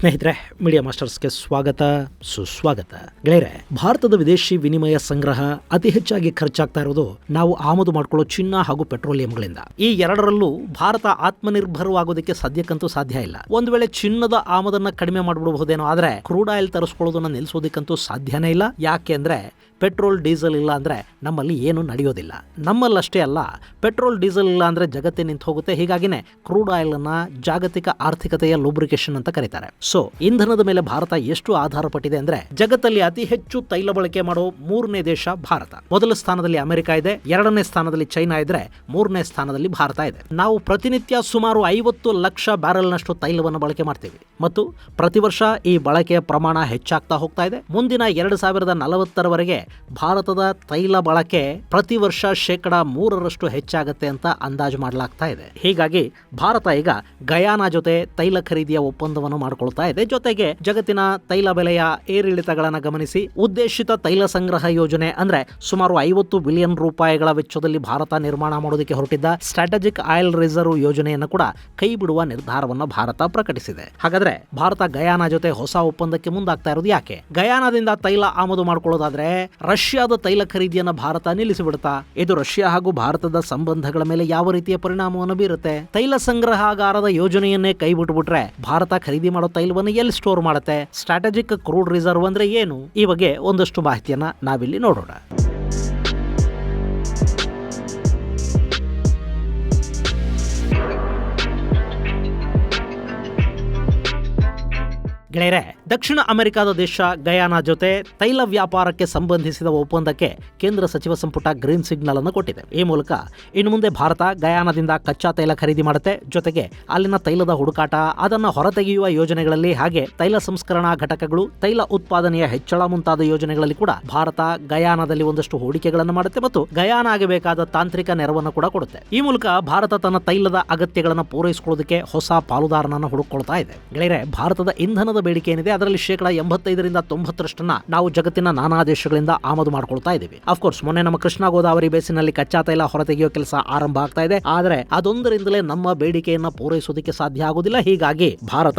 ಸ್ನೇಹಿತರೆ, ಮೀಡಿಯಾ ಮಾಸ್ಟರ್ಸ್ಗೆ ಸ್ವಾಗತ ಸುಸ್ವಾಗತ. ಗೆಳೆಯರೆ, ಭಾರತದ ವಿದೇಶಿ ವಿನಿಮಯ ಸಂಗ್ರಹ ಅತಿ ಹೆಚ್ಚಾಗಿ ಖರ್ಚಾಗ್ತಾ ಇರೋದು ನಾವು ಆಮದು ಮಾಡಿಕೊಳ್ಳೋ ಚಿನ್ನ ಹಾಗೂ ಪೆಟ್ರೋಲಿಯಂಗಳಿಂದ. ಈ ಎರಡರಲ್ಲೂ ಭಾರತ ಆತ್ಮನಿರ್ಭರವಾಗೋದಕ್ಕೆ ಸದ್ಯಕ್ಕಂತೂ ಸಾಧ್ಯ ಇಲ್ಲ. ಒಂದು ವೇಳೆ ಚಿನ್ನದ ಆಮದನ್ನ ಕಡಿಮೆ ಮಾಡಿಬಿಡಬಹುದೇನೋ, ಆದ್ರೆ ಕ್ರೂಡ್ ಆಯಿಲ್ ತರಿಸ್ಕೊಳ್ಳೋದನ್ನ ನಿಲ್ಲಿಸೋದಕ್ಕಂತೂ ಸಾಧ್ಯನೇ ಇಲ್ಲ. ಯಾಕೆ ಅಂದ್ರೆ ಪೆಟ್ರೋಲ್ ಡೀಸೆಲ್ ಇಲ್ಲ ಅಂದ್ರೆ ನಮ್ಮಲ್ಲಿ ಏನು ನಡೆಯೋದಿಲ್ಲ. ನಮ್ಮಲ್ಲಷ್ಟೇ ಅಲ್ಲ, ಪೆಟ್ರೋಲ್ ಡೀಸೆಲ್ ಇಲ್ಲ ಅಂದ್ರೆ ಜಗತ್ತೇ ನಿಂತು ಹೋಗುತ್ತೆ. ಹೀಗಾಗಿನೇ ಕ್ರೂಡ್ ಆಯಿಲ್ ಅನ್ನ ಜಾಗತಿಕ ಆರ್ಥಿಕತೆಯ ಲೂಬ್ರಿಕೇಶನ್ ಅಂತ ಕರೀತಾರೆ. ಸೊ ಇಂಧನದ ಮೇಲೆ ಭಾರತ ಎಷ್ಟು ಆಧಾರ ಪಟ್ಟಿದೆ ಅಂದ್ರೆ, ಜಗತ್ತಲ್ಲಿ ಅತಿ ಹೆಚ್ಚು ತೈಲ ಬಳಕೆ ಮಾಡೋ 3ನೇ ದೇಶ ಭಾರತ. ಮೊದಲ ಸ್ಥಾನದಲ್ಲಿ ಅಮೆರಿಕ ಇದೆ, 2ನೇ ಸ್ಥಾನದಲ್ಲಿ ಚೈನಾ ಇದ್ರೆ 3ನೇ ಸ್ಥಾನದಲ್ಲಿ ಭಾರತ ಇದೆ. ನಾವು ಪ್ರತಿನಿತ್ಯ ಸುಮಾರು 50 ಲಕ್ಷ ಬ್ಯಾರೆಲ್ನಷ್ಟು ತೈಲವನ್ನು ಬಳಕೆ ಮಾಡ್ತೀವಿ ಮತ್ತು ಪ್ರತಿ ವರ್ಷ ಈ ಬಳಕೆಯ ಪ್ರಮಾಣ ಹೆಚ್ಚಾಗ್ತಾ ಹೋಗ್ತಾ ಇದೆ. ಮುಂದಿನ 2040ರವರೆಗೆ ಭಾರತದ ತೈಲ ಬಳಕೆ ಪ್ರತಿ ವರ್ಷ 3% ಹೆಚ್ಚಾಗತ್ತೆ ಅಂತ ಅಂದಾಜು ಮಾಡಲಾಗ್ತಾ ಇದೆ. ಹೀಗಾಗಿ ಭಾರತ ಈಗ ಗಯಾನಾ ಜೊತೆ ತೈಲ ಖರೀದಿಯ ಒಪ್ಪಂದವನ್ನು ಮಾಡಿಕೊಳ್ತಾ ಇದೆ. ಜೊತೆಗೆ ಜಗತ್ತಿನ ತೈಲ ಬೆಲೆಯ ಏರಿಳಿತಗಳನ್ನು ಗಮನಿಸಿ ಉದ್ದೇಶಿತ ತೈಲ ಸಂಗ್ರಹ ಯೋಜನೆ ಅಂದ್ರೆ ಸುಮಾರು 50 ಬಿಲಿಯನ್ ರೂಪಾಯಿಗಳ ವೆಚ್ಚದಲ್ಲಿ ಭಾರತ ನಿರ್ಮಾಣ ಮಾಡೋದಕ್ಕೆ ಹೊರಟಿದ್ದ ಸ್ಟ್ರಾಟಜಿಕ್ ಆಯಿಲ್ ರಿಸರ್ವ್ ಯೋಜನೆಯನ್ನು ಕೂಡ ಕೈ ಬಿಡುವ ನಿರ್ಧಾರವನ್ನು ಭಾರತ ಪ್ರಕಟಿಸಿದೆ. ಹಾಗಾದ್ರೆ ಭಾರತ ಗಯಾನಾ ಜೊತೆ ಹೊಸ ಒಪ್ಪಂದಕ್ಕೆ ಮುಂದಾಗ್ತಾ ಇರೋದು ಯಾಕೆ? ಗಯಾನಾದಿಂದ ತೈಲ ಆಮದು ಮಾಡಿಕೊಳ್ಳೋದಾದ್ರೆ ರಷ್ಯಾದ ತೈಲ ಖರೀದಿಯನ್ನು ಭಾರತ ನಿಲ್ಲಿಸಿಬಿಡುತ್ತಾ? ಇದು ರಷ್ಯಾ ಹಾಗೂ ಭಾರತದ ಸಂಬಂಧಗಳ ಮೇಲೆ ಯಾವ ರೀತಿಯ ಪರಿಣಾಮವನ್ನು ಬೀರುತ್ತೆ? ತೈಲ ಸಂಗ್ರಹಾಗಾರದ ಯೋಜನೆಯನ್ನೇ ಕೈ ಬಿಟ್ಬಿಟ್ರೆ ಭಾರತ ಖರೀದಿ ಮಾಡೋ ತೈಲವನ್ನು ಎಲ್ಲಿ ಸ್ಟೋರ್ ಮಾಡುತ್ತೆ? ಸ್ಟ್ರಾಟಜಿಕ್ ಕ್ರೂಡ್ ರಿಸರ್ವ್ ಅಂದ್ರೆ ಏನು? ಈ ಬಗ್ಗೆ ಒಂದಷ್ಟು ಮಾಹಿತಿಯನ್ನ ನಾವಿಲ್ಲಿ ನೋಡೋಣ. ಗೆಳೆಯರೆ, ದಕ್ಷಿಣ ಅಮೆರಿಕದ ದೇಶ ಗಯಾನಾ ಜೊತೆ ತೈಲ ವ್ಯಾಪಾರಕ್ಕೆ ಸಂಬಂಧಿಸಿದ ಒಪ್ಪಂದಕ್ಕೆ ಕೇಂದ್ರ ಸಚಿವ ಸಂಪುಟ ಗ್ರೀನ್ ಸಿಗ್ನಲ್ ಅನ್ನು ಕೊಟ್ಟಿದೆ. ಈ ಮೂಲಕ ಇನ್ನು ಮುಂದೆ ಭಾರತ ಗಯಾನಾದಿಂದ ಕಚ್ಚಾ ತೈಲ ಖರೀದಿ ಮಾಡುತ್ತೆ. ಜೊತೆಗೆ ಅಲ್ಲಿನ ತೈಲದ ಹುಡುಕಾಟ, ಅದನ್ನು ಹೊರತೆಗೆಯುವ ಯೋಜನೆಗಳಲ್ಲಿ, ಹಾಗೆ ತೈಲ ಸಂಸ್ಕರಣಾ ಘಟಕಗಳು, ತೈಲ ಉತ್ಪಾದನೆಯ ಹೆಚ್ಚಳ ಮುಂತಾದ ಯೋಜನೆಗಳಲ್ಲಿ ಕೂಡ ಭಾರತ ಗಯಾನಾದಲ್ಲಿ ಒಂದಷ್ಟು ಹೂಡಿಕೆಗಳನ್ನು ಮಾಡುತ್ತೆ ಮತ್ತು ಗಯಾನಾಗೆ ಬೇಕಾದ ತಾಂತ್ರಿಕ ನೆರವನ್ನು ಕೂಡ ಕೊಡುತ್ತೆ. ಈ ಮೂಲಕ ಭಾರತ ತನ್ನ ತೈಲದ ಅಗತ್ಯಗಳನ್ನು ಪೂರೈಸಿಕೊಳ್ಳೋದಕ್ಕೆ ಹೊಸ ಪಾಲುದಾರನನ್ನು ಹುಡುಕೊಳ್ತಾ ಇದೆ. ಗೆಳೆಯರೆ, ಭಾರತದ ಇಂಧನದ ಬೇಡಿಕೆ ಏನಿದೆ ಅದರಲ್ಲಿ 85ರಿಂದ 90% ನಾವು ಜಗತ್ತಿನ ನಾನಾ ದೇಶಗಳಿಂದ ಆಮದು ಮಾಡ್ಕೊಳ್ತಾ ಇದ್ದೀವಿ. ಅಫ್ಕೋರ್ಸ್ ಮೊನ್ನೆ ನಮ್ಮ ಕೃಷ್ಣಾ ಗೋದಾವರಿ ಬೇಸಿನಲ್ಲಿ ಕಚ್ಚಾ ತೈಲ ಹೊರತೆಗೆಯೋ ಕೆಲಸ ಆರಂಭ ಆಗ್ತಾ ಇದೆ. ಆದರೆ ಅದೊಂದರಿಂದಲೇ ನಮ್ಮ ಬೇಡಿಕೆಯನ್ನ ಪೂರೈಸೋದಕ್ಕೆ ಸಾಧ್ಯ ಆಗೋದಿಲ್ಲ. ಹೀಗಾಗಿ ಭಾರತ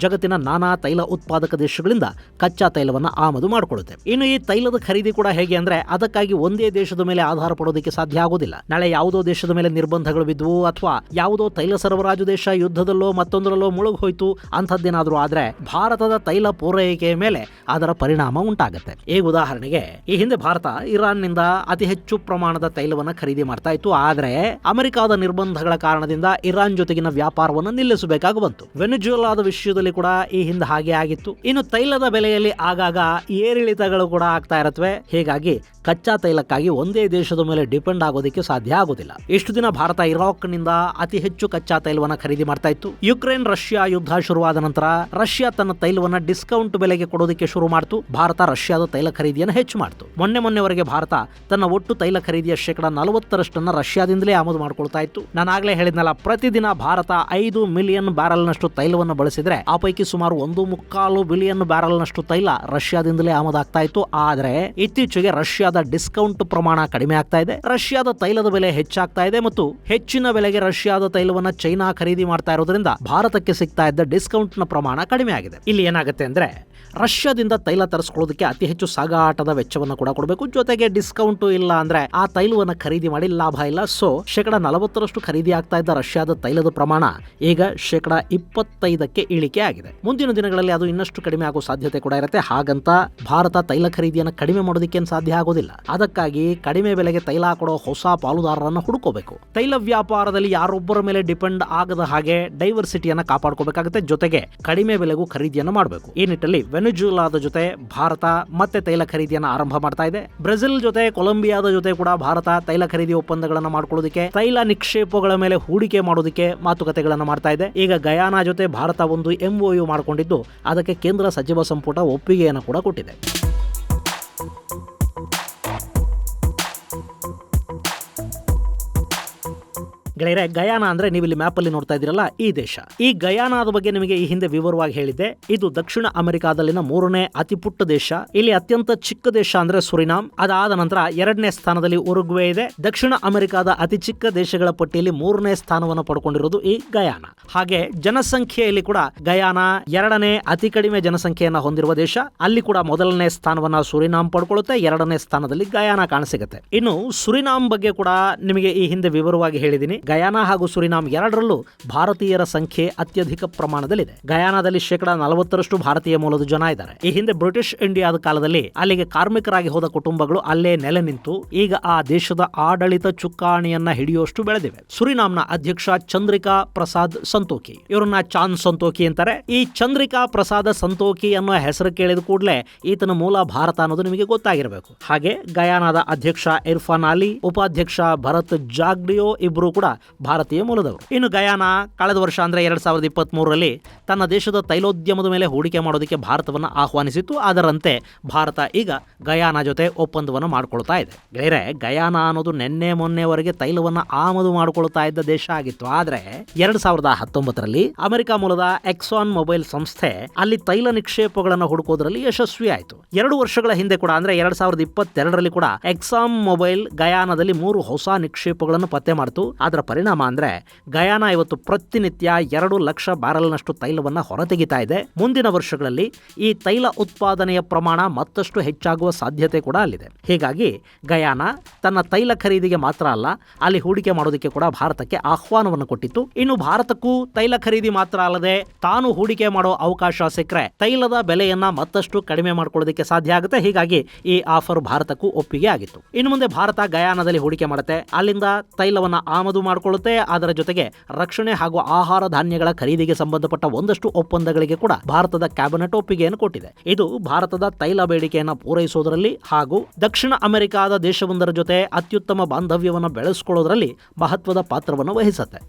ಜಗತ್ತಿನ ನಾನಾ ತೈಲ ಉತ್ಪಾದಕ ದೇಶಗಳಿಂದ ಕಚ್ಚಾ ತೈಲವನ್ನ ಆಮದು ಮಾಡಿಕೊಳ್ಳುತ್ತೆ. ಇನ್ನು ಈ ತೈಲದ ಖರೀದಿ ಕೂಡ ಹೇಗೆ ಅಂದ್ರೆ, ಅದಕ್ಕಾಗಿ ಒಂದೇ ದೇಶದ ಮೇಲೆ ಆಧಾರ ಪಡೋದಕ್ಕೆ ಸಾಧ್ಯ ಆಗೋದಿಲ್ಲ. ನಾಳೆ ಯಾವುದೋ ದೇಶದ ಮೇಲೆ ನಿರ್ಬಂಧಗಳು ಬಿದ್ವು ಅಥವಾ ಯಾವುದೋ ತೈಲ ಸರಬರಾಜು ದೇಶ ಯುದ್ಧದಲ್ಲೋ ಮತ್ತೊಂದರಲ್ಲೋ ಮುಳುಗಿ ಹೋಯ್ತು ಅಂತದ್ದೇನಾದ್ರೂ ಆದ್ರೆ ಭಾರತದ ತೈಲ ಪೂರೈಕೆಯ ಮೇಲೆ ಅದರ ಪರಿಣಾಮ ಉಂಟಾಗುತ್ತೆ. ಈಗ ಉದಾಹರಣೆಗೆ, ಈ ಹಿಂದೆ ಭಾರತ ಇರಾನ್ನಿಂದ ಅತಿ ಹೆಚ್ಚು ಪ್ರಮಾಣದ ತೈಲವನ್ನು ಖರೀದಿ ಮಾಡ್ತಾ ಇತ್ತು. ಆದರೆ ಅಮೆರಿಕದ ನಿರ್ಬಂಧಗಳ ಕಾರಣದಿಂದ ಇರಾನ್ ಜೊತೆಗಿನ ವ್ಯಾಪಾರವನ್ನು ನಿಲ್ಲಿಸಬೇಕಾಗಿ ಬಂತು. ವೆನೆಜುವೆಲಾದ ವಿಷಯದಲ್ಲಿ ಕೂಡ ಈ ಹಿಂದೆ ಹಾಗೆ ಆಗಿತ್ತು. ಇನ್ನು ತೈಲದ ಬೆಲೆಯಲ್ಲಿ ಆಗಾಗ ಏರಿಳಿತಗಳು ಕೂಡ ಆಗ್ತಾ ಇರತ್ವೆ. ಹೀಗಾಗಿ ಕಚ್ಚಾ ತೈಲಕ್ಕಾಗಿ ಒಂದೇ ದೇಶದ ಮೇಲೆ ಡಿಪೆಂಡ್ ಆಗೋದಕ್ಕೆ ಸಾಧ್ಯ ಆಗೋದಿಲ್ಲ. ಇಷ್ಟು ದಿನ ಭಾರತ ಇರಾಕ್ನಿಂದ ಅತಿ ಹೆಚ್ಚು ಕಚ್ಚಾ ತೈಲವನ್ನು ಖರೀದಿ ಮಾಡ್ತಾ ಇತ್ತು. ಯುಕ್ರೇನ್ ರಷ್ಯಾ ಯುದ್ಧ ಶುರುವಾದ ನಂತರ ರಷ್ಯಾ ತನ್ನ ತೈಲವನ್ನ ಡಿಸ್ಕೌಂಟ್ ಬೆಲೆಗೆ ಕೊಡೋದಕ್ಕೆ ಶುರು ಮಾಡ್ತು. ಭಾರತ ರಷ್ಯಾದ ತೈಲ ಖರೀದಿಯನ್ನು ಹೆಚ್ಚು ಮಾಡ್ತು. ಮೊನ್ನೆವರೆಗೆ ಭಾರತ ತನ್ನ ಒಟ್ಟು ತೈಲ ಖರೀದಿಯ 40% ರಷ್ಯಾದಿಂದಲೇ ಆಮದು ಮಾಡ್ಕೊಳ್ತಾ ಇತ್ತು. ನಾನಾಗ್ಲೇ ಹೇಳಿದ್ನಲ್ಲ, ಪ್ರತಿದಿನ ಭಾರತ 5 ಮಿಲಿಯನ್ ಬ್ಯಾರಲ್ನಷ್ಟು ತೈಲವನ್ನು ಬಳಸಿದ್ರೆ ಆ ಪೈಕಿ ಸುಮಾರು 1.25 ಬಿಲಿಯನ್ ಬ್ಯಾರಲ್ನಷ್ಟು ತೈಲ ರಷ್ಯಾದಿಂದಲೇ ಆಮದಾಗ್ತಾ ಇತ್ತು. ಆದ್ರೆ ಇತ್ತೀಚೆಗೆ ರಷ್ಯಾದ ಡಿಸ್ಕೌಂಟ್ ಪ್ರಮಾಣ ಕಡಿಮೆ ಆಗ್ತಾ ಇದೆ. ರಷ್ಯಾದ ತೈಲದ ಬೆಲೆ ಹೆಚ್ಚಾಗ್ತಾ ಇದೆ ಮತ್ತು ಹೆಚ್ಚಿನ ಬೆಲೆಗೆ ರಷ್ಯಾದ ತೈಲವನ್ನ ಚೈನಾ ಖರೀದಿ ಮಾಡ್ತಾ ಇರೋದ್ರಿಂದ ಭಾರತಕ್ಕೆ ಸಿಗ್ತಾ ಇದ್ದ ಡಿಸ್ಕೌಂಟ್ ನ ಪ್ರಮಾಣ ಕಡಿಮೆ ಆಗಿದೆ. ಇಲ್ಲಿ ಏನಾಗುತ್ತೆ ಅಂದ್ರೆ, ರಷ್ಯಾದಿಂದ ತೈಲ ತರಿಸ್ಕೊಳ್ಳೋದಕ್ಕೆ ಅತಿ ಹೆಚ್ಚು ಸಾಗಾಟದ ವೆಚ್ಚವನ್ನು ಕೂಡ ಕೊಡಬೇಕು. ಜೊತೆಗೆ ಡಿಸ್ಕೌಂಟ್ ಇಲ್ಲ ಅಂದ್ರೆ ಆ ತೈಲವನ್ನು ಖರೀದಿ ಮಾಡಿ ಲಾಭ ಇಲ್ಲ. ಸೊ 40% ಖರೀದಿ ಆಗ್ತಾ ಇದ್ದ ರಷ್ಯಾದ ತೈಲದ ಪ್ರಮಾಣ ಈಗ 25% ಇಳಿಕೆ ಆಗಿದೆ. ಮುಂದಿನ ದಿನಗಳಲ್ಲಿ ಅದು ಇನ್ನಷ್ಟು ಕಡಿಮೆ ಆಗೋ ಸಾಧ್ಯತೆ ಕೂಡ ಇರುತ್ತೆ. ಹಾಗಂತ ಭಾರತ ತೈಲ ಖರೀದಿಯನ್ನು ಕಡಿಮೆ ಮಾಡೋದಕ್ಕೆ ಸಾಧ್ಯ ಆಗೋದಿಲ್ಲ. ಅದಕ್ಕಾಗಿ ಕಡಿಮೆ ಬೆಲೆಗೆ ತೈಲ ಕೊಡೋ ಹೊಸ ಪಾಲುದಾರರನ್ನು ಹುಡುಕೋಬೇಕು. ತೈಲ ವ್ಯಾಪಾರದಲ್ಲಿ ಯಾರೊಬ್ಬರ ಮೇಲೆ ಡಿಪೆಂಡ್ ಆಗದ ಹಾಗೆ ಡೈವರ್ಸಿಟಿಯನ್ನ ಕಾಪಾಡ್ಕೋಬೇಕಾಗುತ್ತೆ. ಜೊತೆಗೆ ಕಡಿಮೆ ಬೆಲೆಗೂ ಖರೀದಿಯನ್ನು ಮಾಡಬೇಕು. ಈ ನಿಟ್ಟಿನಲ್ಲಿ ವೆನೆಜುವೆಲಾದ ಜೊತೆ ಭಾರತ ಮತ್ತೆ ತೈಲ ಖರೀದಿಯನ್ನು ಆರಂಭ ಮಾಡ್ತಾ ಇದೆ. ಬ್ರೆಜಿಲ್ ಜೊತೆ ಕೊಲಂಬಿಯಾದ ಜೊತೆ ಕೂಡ ಭಾರತ ತೈಲ ಖರೀದಿ ಒಪ್ಪಂದಗಳನ್ನು ಮಾಡ್ಕೊಳ್ಳೋದಕ್ಕೆ, ತೈಲ ನಿಕ್ಷೇಪಗಳ ಮೇಲೆ ಹೂಡಿಕೆ ಮಾಡೋದಕ್ಕೆ ಮಾತುಕತೆಗಳನ್ನು ಮಾಡ್ತಾ ಇದೆ. ಈಗ ಗಯಾನಾ ಜೊತೆ ಭಾರತ ಒಂದು MOU ಮಾಡಿಕೊಂಡಿದ್ದು ಅದಕ್ಕೆ ಕೇಂದ್ರ ಸಚಿವ ಸಂಪುಟ ಒಪ್ಪಿಗೆಯನ್ನು ಕೂಡ ಕೊಟ್ಟಿದೆ. ಗೆಳೆಯರೆ, ಗಯಾನ ಅಂದ್ರೆ ನೀವು ಇಲ್ಲಿ ಮ್ಯಾಪ್ ಅಲ್ಲಿ ನೋಡ್ತಾ ಇದ್ದೀರಲ್ಲ, ಈ ದೇಶ. ಈ ಗಯಾನಾದ ಬಗ್ಗೆ ನಿಮಗೆ ಈ ಹಿಂದೆ ವಿವರವಾಗಿ ಹೇಳಿದ್ದೆ. ಇದು ದಕ್ಷಿಣ ಅಮೆರಿಕಾದಲ್ಲಿನ 3ನೇ ಅತಿ ಪುಟ್ಟ ದೇಶ. ಇಲ್ಲಿ ಅತ್ಯಂತ ಚಿಕ್ಕ ದೇಶ ಅಂದ್ರೆ ಸುರಿನಾಮ್. ಅದಾದ ನಂತರ 2ನೇ ಸ್ಥಾನದಲ್ಲಿ ಉರುಗ್ವೆ ಇದೆ. ದಕ್ಷಿಣ ಅಮೆರಿಕಾದ ಅತಿ ಚಿಕ್ಕ ದೇಶಗಳ ಪಟ್ಟಿಯಲ್ಲಿ 3ನೇ ಸ್ಥಾನವನ್ನು ಪಡ್ಕೊಂಡಿರೋದು ಈ ಗಯಾನ. ಹಾಗೆ ಜನಸಂಖ್ಯೆಯಲ್ಲಿ ಕೂಡ ಗಯಾನ 2ನೇ ಅತಿ ಕಡಿಮೆ ಜನಸಂಖ್ಯೆಯನ್ನ ಹೊಂದಿರುವ ದೇಶ. ಅಲ್ಲಿ ಕೂಡ 1ನೇ ಸ್ಥಾನವನ್ನ ಸುರಿನಾಮ್ ಪಡ್ಕೊಳ್ಳುತ್ತೆ. 2ನೇ ಸ್ಥಾನದಲ್ಲಿ ಗಯಾನ ಕಾಣಸಿಗುತ್ತೆ. ಇನ್ನು ಸುರಿನಾಮ್ ಬಗ್ಗೆ ಕೂಡ ನಿಮಗೆ ಈ ಹಿಂದೆ ವಿವರವಾಗಿ ಹೇಳಿದ್ದೀನಿ. ಗಯಾನ ಹಾಗೂ ಸುರಿನಾಮ್ ಎರಡರಲ್ಲೂ ಭಾರತೀಯರ ಸಂಖ್ಯೆ ಅತ್ಯಧಿಕ ಪ್ರಮಾಣದಲ್ಲಿದೆ. ಗಯಾನದಲ್ಲಿ 40% ಭಾರತೀಯ ಮೂಲದ ಜನ ಇದ್ದಾರೆ. ಈ ಹಿಂದೆ ಬ್ರಿಟಿಷ್ ಇಂಡಿಯಾದ ಕಾಲದಲ್ಲಿ ಅಲ್ಲಿಗೆ ಕಾರ್ಮಿಕರಾಗಿ ಹೋದ ಕುಟುಂಬಗಳು ಅಲ್ಲೇ ನೆಲೆ ನಿಂತು ಈಗ ಆ ದೇಶದ ಆಡಳಿತ ಚುಕ್ಕಾಣಿಯನ್ನ ಹಿಡಿಯುವಷ್ಟು ಬೆಳೆದಿವೆ. ಸುರಿನಾಮ್ನ ಅಧ್ಯಕ್ಷ ಚಂದ್ರಿಕಾ ಪ್ರಸಾದ್ ಸಂತೋಖಿ, ಇವರನ್ನ ಚಾಂದ್ ಸಂತೋಖಿ ಅಂತಾರೆ. ಈ ಚಂದ್ರಿಕಾ ಪ್ರಸಾದ ಸಂತೋಖಿ ಅನ್ನೋ ಹೆಸರು ಕೇಳಿದ ಕೂಡಲೇ ಈತನ ಮೂಲ ಭಾರತ ಅನ್ನೋದು ನಿಮಗೆ ಗೊತ್ತಾಗಿರಬೇಕು. ಹಾಗೆ ಗಯಾನಾದ ಅಧ್ಯಕ್ಷ ಇರ್ಫಾನ್ ಅಲಿ, ಉಪಾಧ್ಯಕ್ಷ ಭರತ್ ಜಾಗ್ಡಿಯೋ ಇಬ್ಬರು ಕೂಡ ಭಾರತೀಯ ಮೂಲದವರು. ಇನ್ನು ಗಯಾನ ಕಳೆದ ವರ್ಷ ಅಂದ್ರೆ 2023ರಲ್ಲಿ ತನ್ನ ದೇಶದ ತೈಲೋದ್ಯಮದ ಮೇಲೆ ಹೂಡಿಕೆ ಮಾಡೋದಕ್ಕೆ ಭಾರತವನ್ನು ಆಹ್ವಾನಿಸಿತ್ತು. ಅದರಂತೆ ಭಾರತ ಈಗ ಗಯಾನ ಜೊತೆ ಒಪ್ಪಂದವನ್ನು ಮಾಡಿಕೊಳ್ತಾ ಇದೆ. ಬೇರೆ ಗಯಾನ ಅನ್ನೋದು ನಿನ್ನೆ ಮೊನ್ನೆವರೆಗೆ ತೈಲವನ್ನು ಆಮದು ಮಾಡಿಕೊಳ್ತಾ ಇದ್ದ ದೇಶ ಆಗಿತ್ತು. ಆದ್ರೆ 2019ರಲ್ಲಿ ಅಮೆರಿಕ ಮೂಲದ ಎಕ್ಸಾನ್ ಮೊಬೈಲ್ ಸಂಸ್ಥೆ ಅಲ್ಲಿ ತೈಲ ನಿಕ್ಷೇಪಗಳನ್ನು ಹುಡುಕೋದ್ರಲ್ಲಿ ಯಶಸ್ವಿ ಆಯಿತು. 2 ವರ್ಷಗಳ ಹಿಂದೆ ಕೂಡ ಅಂದ್ರೆ 2022ರಲ್ಲಿ ಕೂಡ ಎಕ್ಸಾನ್ ಮೊಬೈಲ್ ಗಯಾನದಲ್ಲಿ 3 ಹೊಸ ನಿಕ್ಷೇಪಗಳನ್ನು ಪತ್ತೆ ಮಾಡಿತು. ಅದರ ಪರಿಣಾಮ ಅಂದ್ರೆ ಗಯಾನ ಇವತ್ತು ಪ್ರತಿನಿತ್ಯ 2 ಲಕ್ಷ ಬ್ಯಾರಲ್ನಷ್ಟು ತೈಲವನ್ನ ಹೊರತೆಗಿತಾ ಇದೆ. ಮುಂದಿನ ವರ್ಷಗಳಲ್ಲಿ ಈ ತೈಲ ಉತ್ಪಾದನೆಯ ಪ್ರಮಾಣ ಮತ್ತಷ್ಟು ಹೆಚ್ಚಾಗುವ ಸಾಧ್ಯತೆ ಕೂಡ ಅಲ್ಲಿದೆ. ಹೀಗಾಗಿ ಗಯಾನ ತನ್ನ ತೈಲ ಖರೀದಿಗೆ ಮಾತ್ರ ಅಲ್ಲ, ಅಲ್ಲಿ ಹೂಡಿಕೆ ಮಾಡೋದಕ್ಕೆ ಕೂಡ ಭಾರತಕ್ಕೆ ಆಹ್ವಾನವನ್ನು ಕೊಟ್ಟಿತ್ತು. ಇನ್ನು ಭಾರತಕ್ಕೂ ತೈಲ ಖರೀದಿ ಮಾತ್ರ ಅಲ್ಲದೆ ತಾನು ಹೂಡಿಕೆ ಮಾಡೋ ಅವಕಾಶ ಸಿಕ್ಕರೆ ತೈಲದ ಬೆಲೆಯನ್ನ ಮತ್ತಷ್ಟು ಕಡಿಮೆ ಮಾಡ್ಕೊಳ್ಳೋದಕ್ಕೆ ಸಾಧ್ಯ ಆಗುತ್ತೆ. ಹೀಗಾಗಿ ಈ ಆಫರ್ ಭಾರತಕ್ಕೂ ಒಪ್ಪಿಗೆ ಆಗಿತ್ತು. ಇನ್ನು ಮುಂದೆ ಭಾರತ ಗಯಾನದಲ್ಲಿ ಹೂಡಿಕೆ ಮಾಡುತ್ತೆ, ಅಲ್ಲಿಂದ ತೈಲವನ್ನ ಆಮದು ಮಾಡಿಕೊಳ್ಳುತ್ತೆ. ಅದರ ಜೊತೆಗೆ ರಕ್ಷಣೆ ಹಾಗೂ ಆಹಾರ ಧಾನ್ಯಗಳ ಖರೀದಿಗೆ ಸಂಬಂಧಪಟ್ಟ ಒಂದಷ್ಟು ಒಪ್ಪಂದಗಳಿಗೆ ಕೂಡ ಭಾರತದ ಕ್ಯಾಬಿನೆಟ್ ಒಪ್ಪಿಗೆಯನ್ನು ಕೊಟ್ಟಿದೆ. ಇದು ಭಾರತದ ತೈಲ ಬೇಡಿಕೆಯನ್ನು ಪೂರೈಸುವುದರಲ್ಲಿ ಹಾಗೂ ದಕ್ಷಿಣ ಅಮೆರಿಕಾದ ದೇಶವೊಂದರ ಜೊತೆ ಅತ್ಯುತ್ತಮ ಬಾಂಧವ್ಯವನ್ನು ಬೆಳೆಸಿಕೊಳ್ಳೋದ್ರಲ್ಲಿ ಮಹತ್ವದ ಪಾತ್ರವನ್ನು ವಹಿಸುತ್ತೆ.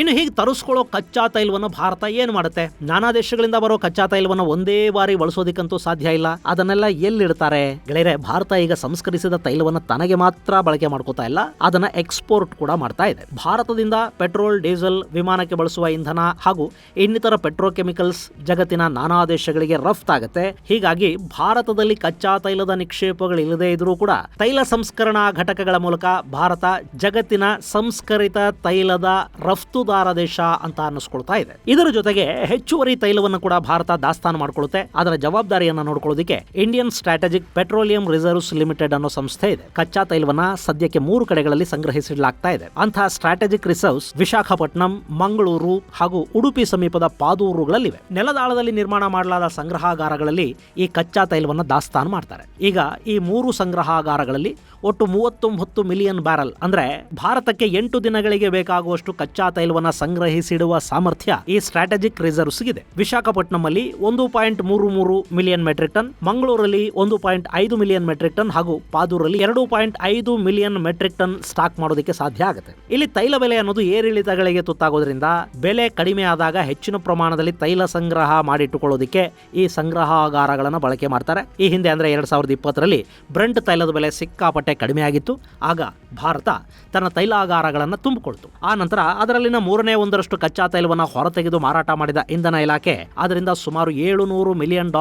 ಇನ್ನು ಹೀಗೆ ತರಿಸ್ಕೊಳ್ಳೋ ಕಚ್ಚಾ ತೈಲವನ್ನು ಭಾರತ ಏನು ಮಾಡುತ್ತೆ? ನಾನಾ ದೇಶಗಳಿಂದ ಬರೋ ಕಚ್ಚಾ ತೈಲವನ್ನು ಒಂದೇ ಬಾರಿ ಬಳಸೋದಿಕ್ಕಂತೂ ಸಾಧ್ಯ ಇಲ್ಲ. ಅದನ್ನೆಲ್ಲ ಎಲ್ಲಿಡ್ತಾರೆ? ಗೆಳೆಯರೆ, ಭಾರತ ಈಗ ಸಂಸ್ಕರಿಸಿದ ತೈಲವನ್ನು ತನಗೆ ಮಾತ್ರ ಬಳಕೆ ಮಾಡ್ಕೋತಾ ಇಲ್ಲ, ಅದನ್ನ ಎಕ್ಸ್ಪೋರ್ಟ್ ಕೂಡ ಮಾಡ್ತಾ ಇದೆ. ಭಾರತದಿಂದ ಪೆಟ್ರೋಲ್, ಡೀಸೆಲ್, ವಿಮಾನಕ್ಕೆ ಬಳಸುವ ಇಂಧನ ಹಾಗೂ ಇನ್ನಿತರ ಪೆಟ್ರೋಕೆಮಿಕಲ್ಸ್ ಜಗತ್ತಿನ ನಾನಾ ದೇಶಗಳಿಗೆ ರಫ್ತಾಗುತ್ತೆ. ಹೀಗಾಗಿ ಭಾರತದಲ್ಲಿ ಕಚ್ಚಾ ತೈಲದ ನಿಕ್ಷೇಪಗಳಿಲ್ಲದೆ ಇದ್ರೂ ಕೂಡ ತೈಲ ಸಂಸ್ಕರಣಾ ಘಟಕಗಳ ಮೂಲಕ ಭಾರತ ಜಗತ್ತಿನ ಸಂಸ್ಕರಿತ ತೈಲದ ರಫ್ತು ದೇಶ ಅಂತ ಅನ್ನಿಸ್ಕೊಳ್ತಾ ಇದೆ. ಇದರ ಜೊತೆಗೆ ಹೆಚ್ಚುವರಿ ತೈಲವನ್ನು ಕೂಡ ಭಾರತ ದಾಸ್ತಾನು ಮಾಡಿಕೊಳ್ಳುತ್ತೆ. ಅದರ ಜವಾಬ್ದಾರಿಯನ್ನು ನೋಡಿಕೊಳ್ಳೋದಕ್ಕೆ Indian strategic petroleum reserves limited ಅನ್ನೋ ಸಂಸ್ಥೆ ಇದೆ. ಕಚ್ಚಾ ತೈಲವನ್ನ ಸದ್ಯಕ್ಕೆ 3 ಕಡೆಗಳಲ್ಲಿ ಸಂಗ್ರಹಿಸಲಾಗ್ತಾ ಇದೆ. ಅಂತಹ ಸ್ಟ್ರಾಟಜಿಕ್ ರಿಸರ್ವ್ಸ್ ವಿಶಾಖಪಟ್ಟಣಂ, ಮಂಗಳೂರು ಹಾಗೂ ಉಡುಪಿ ಸಮೀಪದ ಪಾದೂರುಗಳಲ್ಲಿವೆ. ನೆಲದಾಳದಲ್ಲಿ ನಿರ್ಮಾಣ ಮಾಡಲಾದ ಸಂಗ್ರಹಾಗಾರಗಳಲ್ಲಿ ಈ ಕಚ್ಚಾ ತೈಲವನ್ನು ದಾಸ್ತಾನು ಮಾಡ್ತಾರೆ. ಈಗ ಈ 3 ಸಂಗ್ರಹಾಗಾರಗಳಲ್ಲಿ ಒಟ್ಟು 39 ಮಿಲಿಯನ್ ಬ್ಯಾರಲ್ ಅಂದ್ರೆ ಭಾರತಕ್ಕೆ 8 ದಿನಗಳಿಗೆ ಬೇಕಾಗುವಷ್ಟು ಕಚ್ಚಾ ತೈಲವನ್ನು ಸಂಗ್ರಹಿಸಿಡುವ ಸಾಮರ್ಥ್ಯ ಈ ಸ್ಟ್ರಾಟಜಿಕ್ ರಿಸರ್ವ್ಸ್ ಇದೆ. ವಿಶಾಖಪಟ್ಟಣಂನಲ್ಲಿ 1.33 ಮಿಲಿಯನ್ ಮೆಟ್ರಿಕ್ ಟನ್, ಮಂಗಳೂರಲ್ಲಿ 1.5 ಮಿಲಿಯನ್ ಮೆಟ್ರಿಕ್ ಟನ್ ಹಾಗೂ ಪಾದೂರಲ್ಲಿ 2.5 ಮಿಲಿಯನ್ ಮೆಟ್ರಿಕ್ ಟನ್ ಸ್ಟಾಕ್ ಮಾಡೋದಕ್ಕೆ ಸಾಧ್ಯ ಆಗುತ್ತೆ. ಇಲ್ಲಿ ತೈಲ ಬೆಲೆ ಅನ್ನೋದು ಏರಿಳಿತಗಳಿಗೆ ತುತ್ತಾಗೋದ್ರಿಂದ ಬೆಲೆ ಕಡಿಮೆ ಆದಾಗ ಹೆಚ್ಚಿನ ಪ್ರಮಾಣದಲ್ಲಿ ತೈಲ ಸಂಗ್ರಹ ಮಾಡಿಟ್ಟುಕೊಳ್ಳೋದಕ್ಕೆ ಈ ಸಂಗ್ರಹಾಗಾರಗಳನ್ನು ಬಳಕೆ ಮಾಡ್ತಾರೆ. ಈ ಹಿಂದೆ ಅಂದ್ರೆ 2020ರಲ್ಲಿ ಬ್ರೆಂಟ್ ತೈಲದ ಬೆಲೆ ಸಿಕ್ಕಾಪಟ್ಟೆ ಕಡಿಮೆ ಆಗಿತ್ತು. ಆಗ ಭಾರತ ತನ್ನ ತೈಲಾಗಾರಗಳನ್ನು ತುಂಬಿಕೊಳ್ತು. ಆ ನಂತರ ಅದರಲ್ಲಿನ 1/3 ಕಚ್ಚಾ ತೈಲವನ್ನು ಹೊರತೆಗೆದು ಮಾರಾಟ ಮಾಡಿದ ಇಂಧನ ಇಲಾಖೆ ಅದರಿಂದ ಸುಮಾರು $700 ಮಿಲಿಯನ್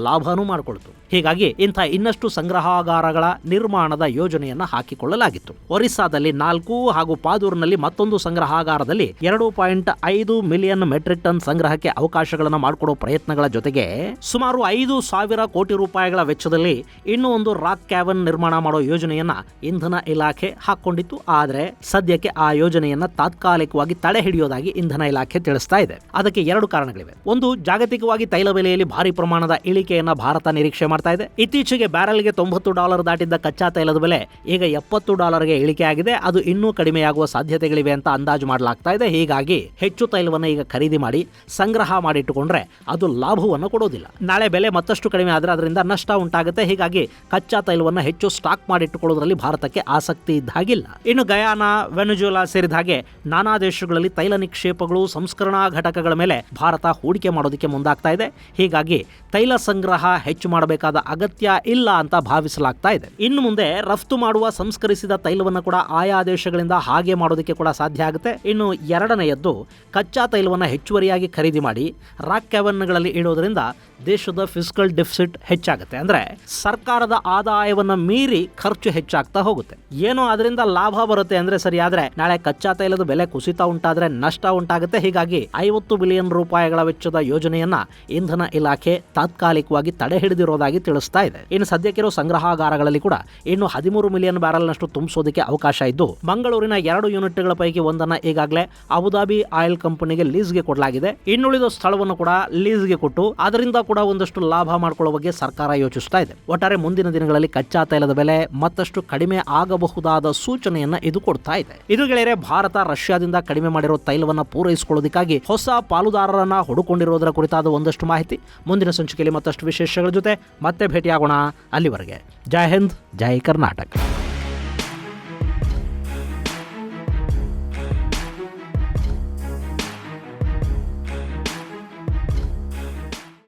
ಲಾಭನೂ ಮಾಡಿಕೊಳ್ತು. ಹೀಗಾಗಿ ಇಂಥ ಇನ್ನಷ್ಟು ಸಂಗ್ರಹಾಗಾರಗಳ ನಿರ್ಮಾಣದ ಯೋಜನೆಯನ್ನ ಹಾಕಿಕೊಳ್ಳಲಾಗಿತ್ತು. ಒರಿಸ್ಸಾದಲ್ಲಿ 4 ಹಾಗೂ ಪಾದೂರಿನಲ್ಲಿ ಮತ್ತೊಂದು ಸಂಗ್ರಹಾಗಾರದಲ್ಲಿ 2.5 ಮಿಲಿಯನ್ ಮೆಟ್ರಿಕ್ ಟನ್ ಸಂಗ್ರಹಕ್ಕೆ ಅವಕಾಶಗಳನ್ನು ಮಾಡಿಕೊಡೋ ಪ್ರಯತ್ನಗಳ ಜೊತೆಗೆ ಸುಮಾರು 5,000 ಕೋಟಿ ರೂಪಾಯಿಗಳ ವೆಚ್ಚದಲ್ಲಿ ಇನ್ನೂ ಒಂದು ರಾಕ್ ಕ್ಯಾವನ್ ನಿರ್ಮಾಣ ಮಾಡೋ ಯೋಜನೆಯನ್ನ ಇಂಧನ ಇಲಾಖೆ ಹಾಕೊಂಡಿತ್ತು. ಆದರೆ ಸದ್ಯಕ್ಕೆ ಆ ಯೋಜನೆಯನ್ನ ತಾತ್ಕಾಲಿಕವಾಗಿ ತಡೆ ಹಿಡಿಯೋದಾಗಿ ಇಂಧನ ಇಲಾಖೆ ತಿಳಿಸ್ತಾ ಇದೆ. ಅದಕ್ಕೆ 2 ಕಾರಣಗಳಿವೆ. ಒಂದು, ಜಾಗತಿಕವಾಗಿ ತೈಲ ಬೆಲೆಯಲ್ಲಿ ಭಾರಿ ಪ್ರಮಾಣದ ಇಳಿಕೆಯನ್ನ ಭಾರತ ನಿರೀಕ್ಷೆ ಮಾಡ್ತಾ ಇದೆ. ಇತ್ತೀಚೆಗೆ ಬ್ಯಾರಲ್ಗೆ $90 ದಾಟಿದ್ದ ಕಚ್ಚಾ ತೈಲದ ಬೆಲೆ ಈಗ $70ಗೆ ಇಳಿಕೆ ಆಗಿದೆ. ಅದು ಇನ್ನೂ ಕಡಿಮೆಯಾಗುವ ಸಾಧ್ಯತೆಗಳಿವೆ ಅಂತ ಅಂದಾಜು ಮಾಡಲಾಗ್ತಾ ಇದೆ. ಹೀಗಾಗಿ ಹೆಚ್ಚು ತೈಲವನ್ನು ಈಗ ಖರೀದಿ ಮಾಡಿ ಸಂಗ್ರಹ ಮಾಡಿಟ್ಟುಕೊಂಡ್ರೆ ಅದು ಲಾಭವನ್ನು ಕೊಡೋದಿಲ್ಲ. ನಾಳೆ ಬೆಲೆ ಮತ್ತಷ್ಟು ಕಡಿಮೆ ಆದರೆ ಅದರಿಂದ ನಷ್ಟ ಉಂಟಾಗುತ್ತೆ. ಹೀಗಾಗಿ ಕಚ್ಚಾ ತೈಲವನ್ನು ಹೆಚ್ಚು ಸ್ಟಾಕ್ ಮಾಡಿಟ್ಟುಕೊಳ್ಳೋದ್ರಲ್ಲಿ ಭಾರತಕ್ಕೆ ಆಸಕ್ತಿ ಇದ್ದ ಹಾಗಿಲ್ಲ. ಇನ್ನು ಗಯಾನ, ವೆನೆಜುವೆಲಾ ಸೇರಿದ ಹಾಗೆ ನಾನಾ ದೇಶಗಳು ದೇಶಗಳಲ್ಲಿ ತೈಲ ನಿಕ್ಷೇಪಗಳು, ಸಂಸ್ಕರಣಾ ಘಟಕಗಳ ಮೇಲೆ ಭಾರತ ಹೂಡಿಕೆ ಮಾಡೋದಕ್ಕೆ ಮುಂದಾಗ್ತಾ ಇದೆ. ಹೀಗಾಗಿ ತೈಲ ಸಂಗ್ರಹ ಹೆಚ್ಚು ಮಾಡಬೇಕಾದ ಅಗತ್ಯ ಇಲ್ಲ ಅಂತ ಭಾವಿಸಲಾಗ್ತಾ ಇದೆ. ಇನ್ನು ಮುಂದೆ ರಫ್ತು ಮಾಡುವ ಸಂಸ್ಕರಿಸಿದ ತೈಲವನ್ನು ಕೂಡ ಆಯಾ ದೇಶಗಳಿಂದ ಹಾಗೆ ಮಾಡೋದಕ್ಕೆ ಕೂಡ ಸಾಧ್ಯ ಆಗುತ್ತೆ. ಇನ್ನು ಎರಡನೆಯದ್ದು, ಕಚ್ಚಾ ತೈಲವನ್ನು ಹೆಚ್ಚುವರಿಯಾಗಿ ಖರೀದಿ ಮಾಡಿ ರಾಕ್ ಕ್ಯಾವನ್ಗಳಲ್ಲಿ ಇಡೋದ್ರಿಂದ ದೇಶದ ಫಿಸ್ಕಲ್ ಡೆಫಿಸಿಟ್ ಹೆಚ್ಚಾಗುತ್ತೆ. ಅಂದ್ರೆ ಸರ್ಕಾರದ ಆದಾಯವನ್ನು ಮೀರಿ ಖರ್ಚು ಹೆಚ್ಚಾಗ್ತಾ ಹೋಗುತ್ತೆ. ಏನೋ ಅದರಿಂದ ಲಾಭ ಬರುತ್ತೆ ಅಂದ್ರೆ ಸರಿ, ಆದ್ರೆ ನಾಳೆ ಕಚ್ಚಾ ತೈಲದ ಬೆಲೆ ಕುಸಿತ ಉಂಟಾದ್ರೆ ನಷ್ಟ ಉಂಟಾಗುತ್ತೆ. ಹೀಗಾಗಿ 50 ಬಿಲಿಯನ್ ರೂಪಾಯಿಗಳ ವೆಚ್ಚದ ಯೋಜನೆಯನ್ನ ಇಂಧನ ಇಲಾಖೆ ತಾತ್ಕಾಲಿಕವಾಗಿ ತಡೆ ಹಿಡಿದಿರೋದಾಗಿ ತಿಳಿಸ್ತಾ ಇದೆ. ಇನ್ನು ಸದ್ಯಕ್ಕಿರೋ ಸಂಗ್ರಹಾಗಾರಗಳಲ್ಲಿ ಕೂಡ ಇನ್ನು 13 ಮಿಲಿಯನ್ ಬ್ಯಾರಲ್ನಷ್ಟು ತುಂಬಿಸೋದಕ್ಕೆ ಅವಕಾಶ ಇದ್ದು, ಮಂಗಳೂರಿನ 2 ಯೂನಿಟ್ಗಳ ಪೈಕಿ ಒಂದನ್ನ ಈಗಾಗಲೇ ಅಬುದಾಬಿ ಆಯಿಲ್ ಕಂಪನಿಗೆ ಲೀಸ್ಗೆ ಕೊಡಲಾಗಿದೆ. ಇನ್ನುಳಿದ ಸ್ಥಳವನ್ನು ಕೂಡ ಲೀಸ್ಗೆ ಕೊಟ್ಟು ಅದರಿಂದ ಕೂಡ ಒಂದಷ್ಟು ಲಾಭ ಮಾಡಿಕೊಳ್ಳುವ ಬಗ್ಗೆ ಸರ್ಕಾರ ಯೋಚಿಸ್ತಾ ಇದೆ. ಒಟ್ಟಾರೆ ಮುಂದಿನ ದಿನಗಳಲ್ಲಿ ಕಚ್ಚಾ ತೈಲದ ಬೆಲೆ ಮತ್ತಷ್ಟು ಕಡಿಮೆ ಆಗಬಹುದಾದ ಸೂಚನೆಯನ್ನ ಇದು ಕೊಡ್ತಾ ಇದೆ. ಇದು ಗೆಳೆಯರೆ, ಭಾರತ ರಷ್ಯಾದಿಂದ ಕಡಿಮೆ ಮಾಡಿರೋ ತೈಲವನ್ನು ಪೂರೈಸಿಕೊಳ್ಳೋದಕ್ಕಾಗಿ ಹೊಸ ಪಾಲುದಾರರನ್ನ ಹುಡುಕೊಂಡಿರೋದರ ಕುರಿತಾದ ಒಂದಷ್ಟು ಮಾಹಿತಿ. ಮುಂದಿನ ಸಂಚಿಕೆಯಲ್ಲಿ ಮತ್ತಷ್ಟು ವಿಶೇಷಗಳ ಜೊತೆ ಮತ್ತೆ ಭೇಟಿಯಾಗೋಣ. ಅಲ್ಲಿವರೆಗೆ ಜೈ ಹಿಂದ್, ಜೈ ಕರ್ನಾಟಕ.